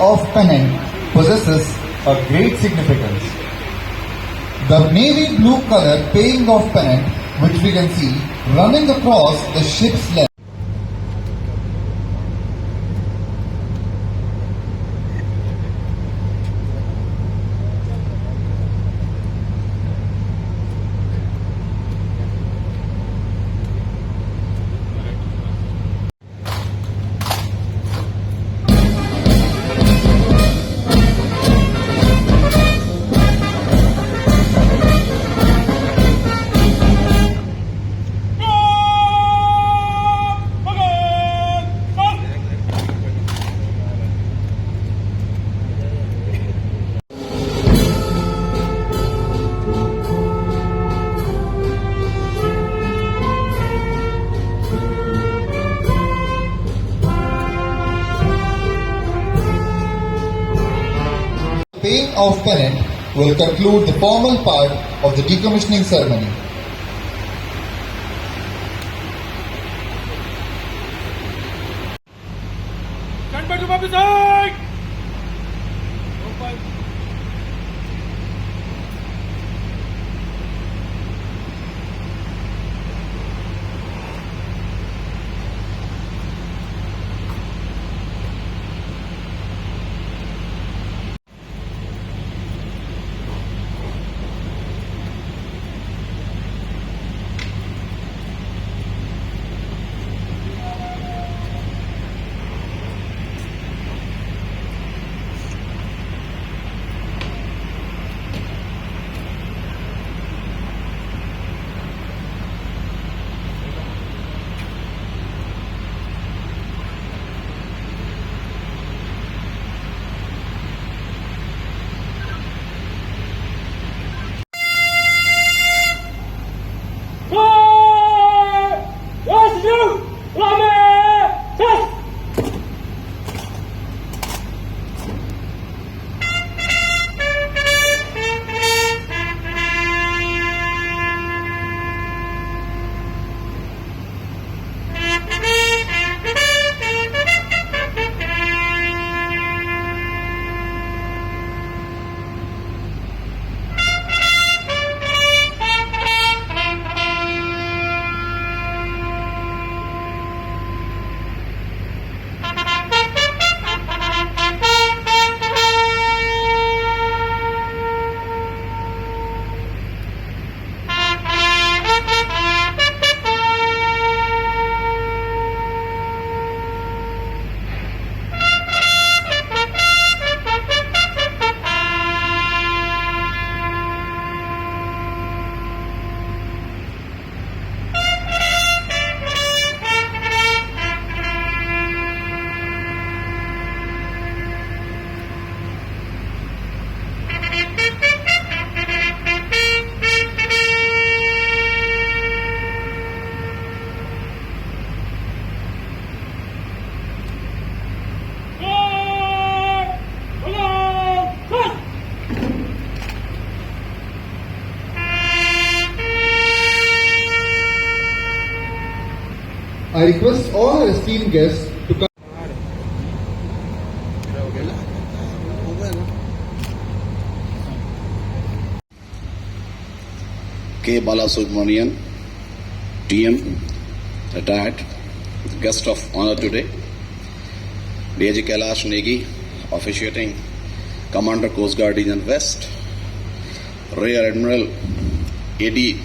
of pennant possesses a great significance. The navy blue color paying off pennant, which we can see running across the ship's length. Paying off pennant will conclude the formal part of the decommissioning ceremony. Stand by to my side! I request all our esteemed guests to come. K. Balasubramanian, TM, retired, guest of honor today. DG Kailash Negi, officiating Commander Coast Guard Region West. Rear Admiral A.D.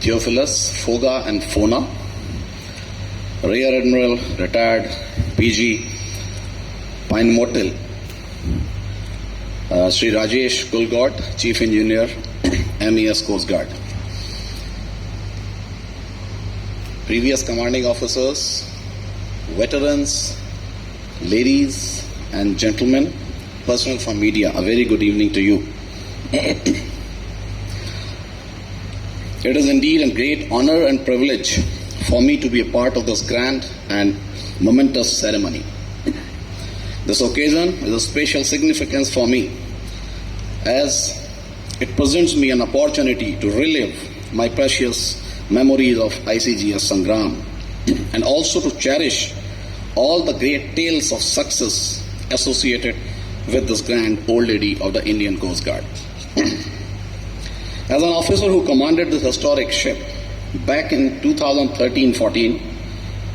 Theophilus, Foga and Fona. Rear Admiral, retired PG Pine Motel. Sri Rajesh Kulgod, Chief Engineer, MES Coast Guard. Previous commanding officers, veterans, ladies and gentlemen, personnel from media, a very good evening to you. It is indeed a great honor and privilege for me to be a part of this grand and momentous ceremony. This occasion is of special significance for me as it presents me an opportunity to relive my precious memories of ICGS Sangram and also to cherish all the great tales of success associated with this grand old lady of the Indian Coast Guard. As an officer who commanded this historic ship back in 2013-14,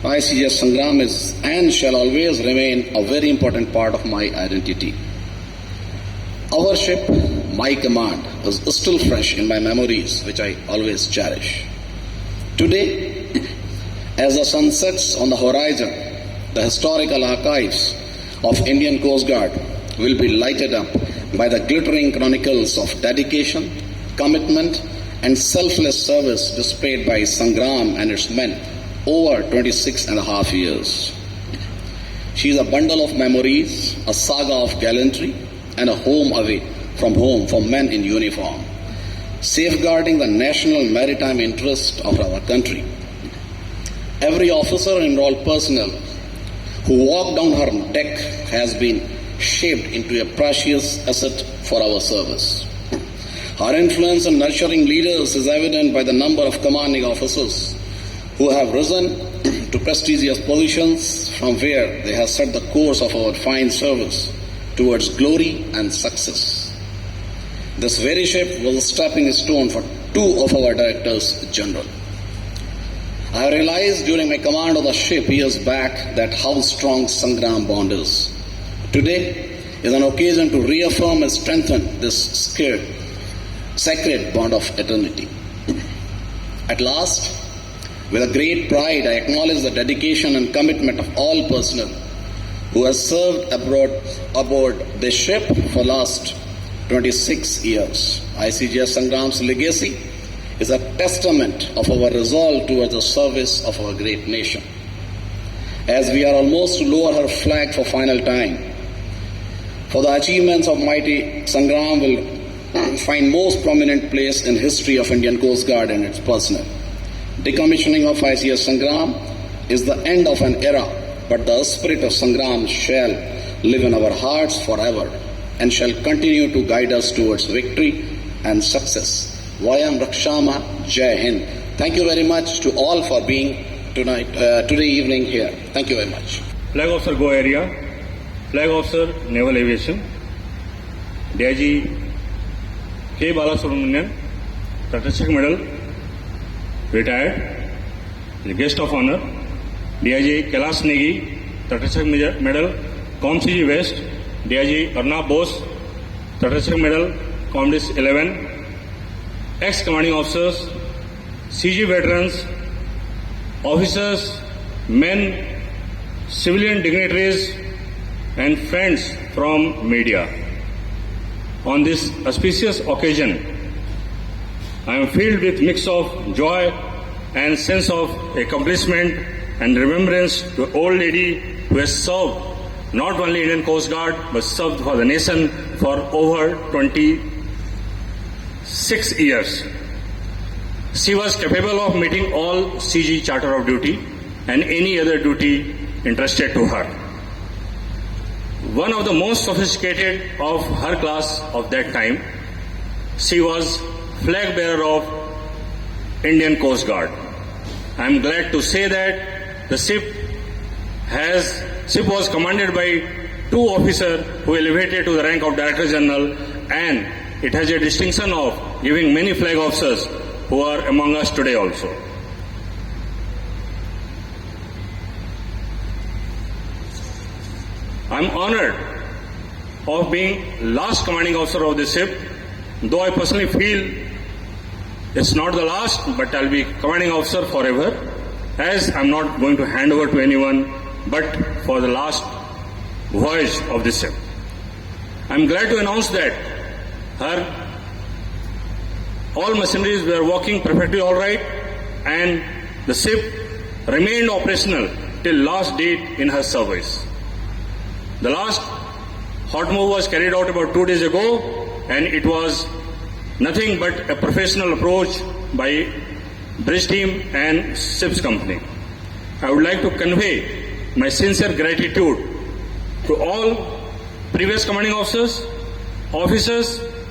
ICGS Sangram is and shall always remain a very important part of my identity. Our ship, my command, is still fresh in my memories, which I always cherish. Today, as the sun sets on the horizon, the historical archives of Indian Coast Guard will be lighted up by the glittering chronicles of dedication, commitment, and selfless service displayed by Sangram and its men over 26 and a half years. She is a bundle of memories, a saga of gallantry, and a home away from home for men in uniform, safeguarding the national maritime interest of our country. Every officer and all personnel who walked down her deck has been shaped into a precious asset for our service. Her influence in nurturing leaders is evident by the number of commanding officers who have risen to prestigious positions from where they have set the course of our fine service towards glory and success. This very ship was a stepping stone for two of our directors general. I realized during my command of the ship years back that how strong Sangram bond is. Today is an occasion to reaffirm and strengthen this sacred bond of eternity. At last, with a great pride, I acknowledge the dedication and commitment of all personnel who have served aboard this ship for last 26 years. ICGS Sangram's legacy is a testament of our resolve towards the service of our great nation. As we are almost to lower her flag for final time, for the achievements of mighty Sangram will find most prominent place in history of Indian Coast Guard and its personnel. Decommissioning of ICGS Sangram is the end of an era, but the spirit of Sangram shall live in our hearts forever and shall continue to guide us towards victory and success. Vayam Rakshama, Jai Hind. Thank you very much to all for being today evening here. Thank you very much. Flag Officer Go Area, Flag Officer Naval Aviation, DIG K. Balasubramanian, Tatachak Medal, retired. The guest of honor, DIG Kailash Negi, Tatachak Medal, ComCG West, DIG Arnab Bose, Tatachak Medal, Comdis 11, ex-commanding officers, CG veterans, officers, men, civilian dignitaries, and friends from media. On this auspicious occasion, I am filled with mix of joy and sense of accomplishment and remembrance to an old lady who has served not only Indian Coast Guard but served for the nation for over 26 years. She was capable of meeting all CG Charter of Duty and any other duty entrusted to her. One of the most sophisticated of her class of that time, she was flag bearer of Indian Coast Guard. I am glad to say that the ship was commanded by two officers who elevated to the rank of Director General, and it has a distinction of giving many flag officers who are among us today also. I am honored of being last commanding officer of this ship, though I personally feel it's not the last, but I'll be commanding officer forever, as I'm not going to hand over to anyone but for the last voyage of this ship. I'm glad to announce that all machineries were working perfectly all right, and the ship remained operational till last date in her service. The last hot move was carried out about 2 days ago, and it was nothing but a professional approach by bridge team and ship's company. I would like to convey my sincere gratitude to all previous commanding officers,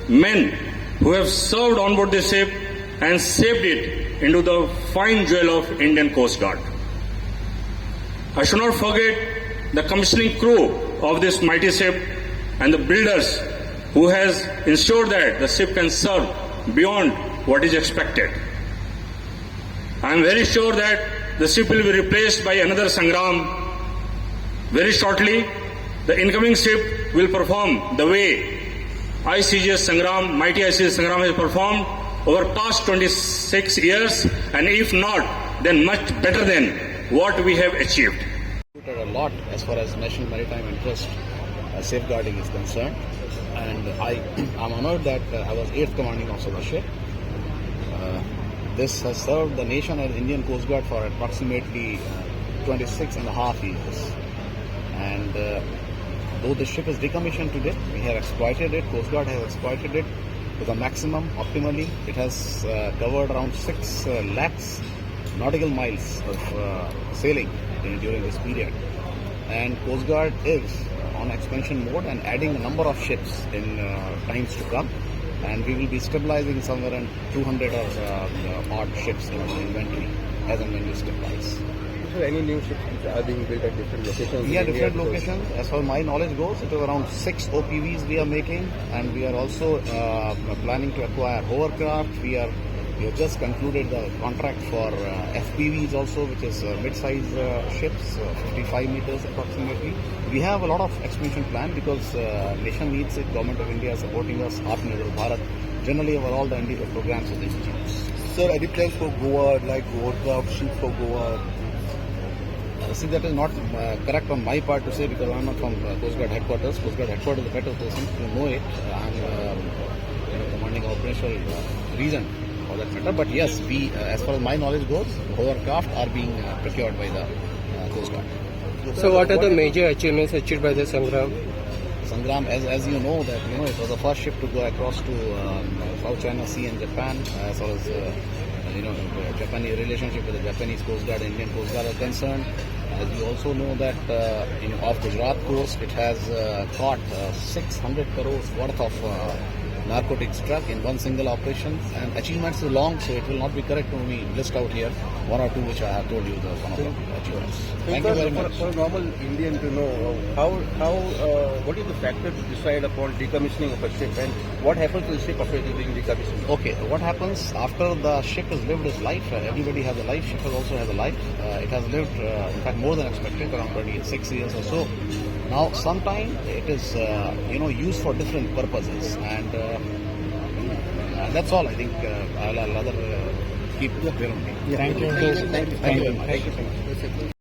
men who have served on board this ship and shaped it into the fine jewel of Indian Coast Guard. I should not forget the commissioning crew of this mighty ship and the builders who has ensured that the ship can serve beyond what is expected. I am very sure that the ship will be replaced by another Sangram very shortly. The incoming ship will perform the way ICGS Sangram, mighty ICGS Sangram has performed over past 26 years, and if not, then much better than what we have achieved. A lot as far as national maritime interest safeguarding is concerned, and I'm honored that I was 8th commanding officer of the ship. This has served the nation and Indian Coast Guard for approximately 26 and a half years. And though the ship is decommissioned today, we have exploited it, Coast Guard has exploited it to the maximum, optimally. It has covered around 6 lakhs nautical miles of sailing during this period. And Coast Guard is on expansion mode and adding a number of ships in times to come. And we will be stabilizing somewhere around 200 or odd ships in our inventory as and when we stabilize. So any new ships which are being built at different locations? Yeah, different locations. As far as my knowledge goes, it is around 6 OPVs we are making, and we are also planning to acquire hovercraft. We have just concluded the contract for FPVs also, which is mid-size ships, 55 meters approximately. We have a lot of expansion plan because nation needs it. Government of India is supporting us. Atmanirbhar Bharat, generally over all the NDP programs with institutes. Sir, any plans for Goa, like hovercraft, ship for Goa? See, that is not correct on my part to say because I am not from Coast Guard headquarters. Coast Guard headquarters is the better person to know it. I am commanding operational reason for that matter. But yes, we, as far as my knowledge goes, hovercraft are being procured by the Coast Guard. So, what are the major achievements achieved by the Sangram? Sangram, as you know, that it was the first ship to go across to South China Sea and Japan, as far as Japanese relationship with the Japanese Coast Guard and Indian Coast Guard are concerned. As you also know that off Gujarat coast, it has caught 600 crores worth of narcotics truck in one single operation. And achievements is long, so it will not be correct to me list out here one or two which I have told you the one of the achievements. Thank you very much. For a normal Indian to know, what is the factor to decide upon decommissioning of a ship, and what happens to the ship after being decommissioned? Okay, what happens after the ship has lived its life? Everybody has a life. Ship has also has a life. It has lived, in fact, more than expected, around 26 years or so. Now, sometime it is, used for different purposes, and that's all. I think I'll rather keep it clear on me. Thank you. Thank you very much. Thank you so much.